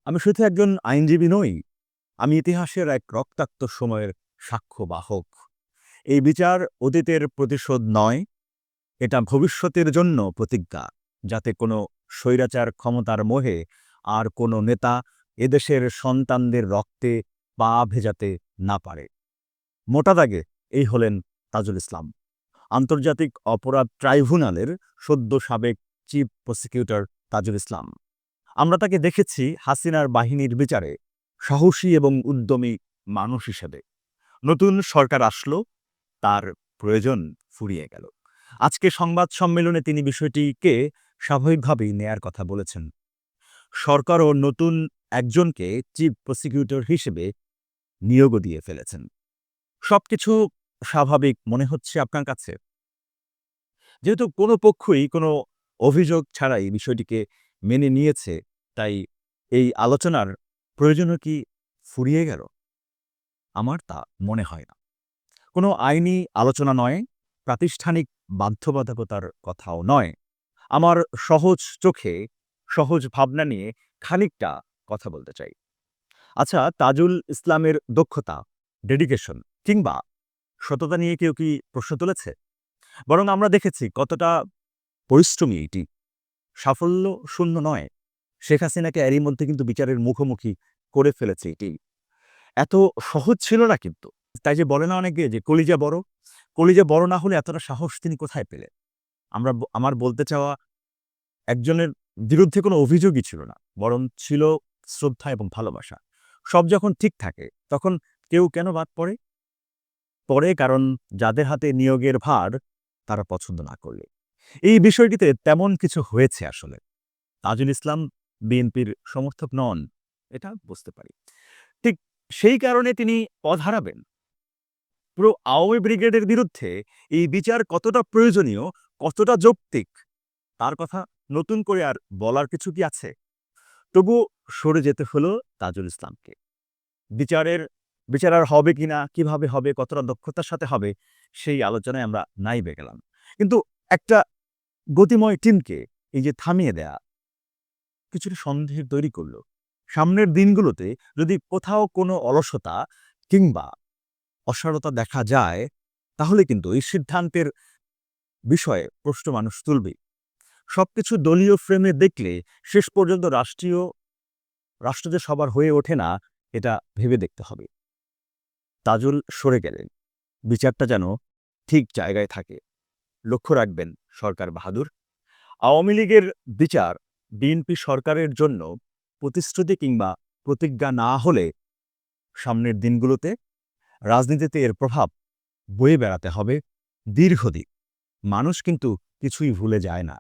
আমি শুধু একজন আইনজীবী নই, আমি ইতিহাসের এক রক্তাক্ত সময়ের সাক্ষ্যবাহক। এই বিচার অতীতের প্রতিশোধ নয়, এটা ভবিষ্যতের জন্য প্রতিজ্ঞা, যাতে কোনো স্বৈরাচার ক্ষমতার মোহে আর কোনো নেতা এদেশের সন্তানদের রক্তে পা ভেজাতে না পারে। মোটা দাগে এই হলেন তাজুল ইসলাম, আন্তর্জাতিক অপরাধ ট্রাইব্যুনালের সদ্য সাবেক চিফ প্রসিকিউটর তাজুল ইসলাম। আমরা তাকে দেখেছি হাসিনার বাহিনীর বিচারে সাহসী এবং উদ্যমী মানুষ হিসেবে। নতুন সরকার আসলো, তার প্রয়োজন ফুরিয়ে গেল। আজকে সংবাদ সম্মেলনে তিনি বিষয়টিকে স্বাভাবিকভাবেই নেয়ার কথা বলেছেন। সরকারও নতুন একজনকে চিফ প্রসিকিউটর হিসেবে নিয়োগও দিয়ে ফেলেছেন। সবকিছু স্বাভাবিক মনে হচ্ছে আপনার কাছে? যেহেতু কোনো পক্ষই কোনো অভিযোগ ছাড়াই বিষয়টিকে মেনে নিয়েছে, তাই এই আলোচনার প্রয়োজনও কি ফুরিয়ে গেল? আমার তা মনে হয় না। কোনো আইনি আলোচনা নয়, প্রাতিষ্ঠানিক বাধ্যবাধকতার কথাও নয়। আমার সহজ চোখে, সহজ ভাবনা নিয়ে খানিকটা কথা বলতে চাই। আচ্ছা, তাজুল ইসলামের দক্ষতা, ডেডিকেশন কিংবা সততা নিয়ে কেউ কি প্রশ্ন তুলেছে? বরং আমরা দেখেছি কতটা পরিশ্রমী এটি। সাফল্য শূন্য নয়। শেখ হাসিনাকে এরই মধ্যে কিন্তু বিচারের মুখোমুখি করে ফেলেছে এটি। এত সহজ ছিল না কিন্তু। তাই যে বলে না অনেকে যে কলিজা বড়? কলিজা বড় না হলে এতটা সাহস তিনি কোথায় পেলেন? আমার বলতে চাওয়া, একজনের বিরুদ্ধে কোনো অভিযোগই ছিল না। বরং ছিল শ্রদ্ধা এবং ভালোবাসা। সব যখন ঠিক থাকে, তখন কেউ কেন বাদ পড়ে? পড়ে কারণ যাদের হাতে নিয়োগের ভার, তারা পছন্দ না করলে। এই বিষয়টিতে তেমন কিছু হয়েছে আসলে। তাজুল ইসলাম বিএনপির সমর্থক নন, এটা বুঝতে পারি। ঠিক সেই কারণে তিনি পদ হারাবেন। পুরো আওয়ামী ব্রিগেডের বিরুদ্ধে এই বিচার কতটা প্রয়োজনীয়, কতটা যৌক্তিক, তার কথা নতুন করে আর বলার কিছু কি আছে? তবুও সরে যেতে হলো তাজুল ইসলামকে। বিচারের বিচার আর হবে কিনা, কিভাবে হবে, কতটা দক্ষতার সাথে হবে, সেই আলোচনায় আমরা নাইবে গেলাম। কিন্তু একটা গতিময় টিমকে এই যে থামিয়ে দেয়া কিছুটা সন্দেহের তৈরি করল। সামনের দিনগুলোতে যদি কোথাও কোনো অলসতা কিংবা অসারতা দেখা যায়, তাহলে কিন্তু এই সিদ্ধান্তের বিষয়ে প্রশ্ন মানুষ তুলবেই। সবকিছু দলীয় ফ্রেমে দেখলে শেষ পর্যন্ত রাষ্ট্র যে সবার হয়ে ওঠে না, এটা ভেবে দেখতে হবে। তাজুল সরে গেলেন, বিচারটা যেন ঠিক জায়গায় থাকে। লক্ষ্য রাখবেন সরকার বাহাদুর, আওয়ামী লীগের বিচার বিএনপি সরকারের জন্য প্রতিশ্রুতি কিংবা প্রতিজ্ঞা না হলে সামনের দিনগুলোতে রাজনীতিতে এর প্রভাব বয়ে বেড়াতে হবে দীর্ঘদিন। মানুষ কিন্তু কিছুই ভুলে যায় না।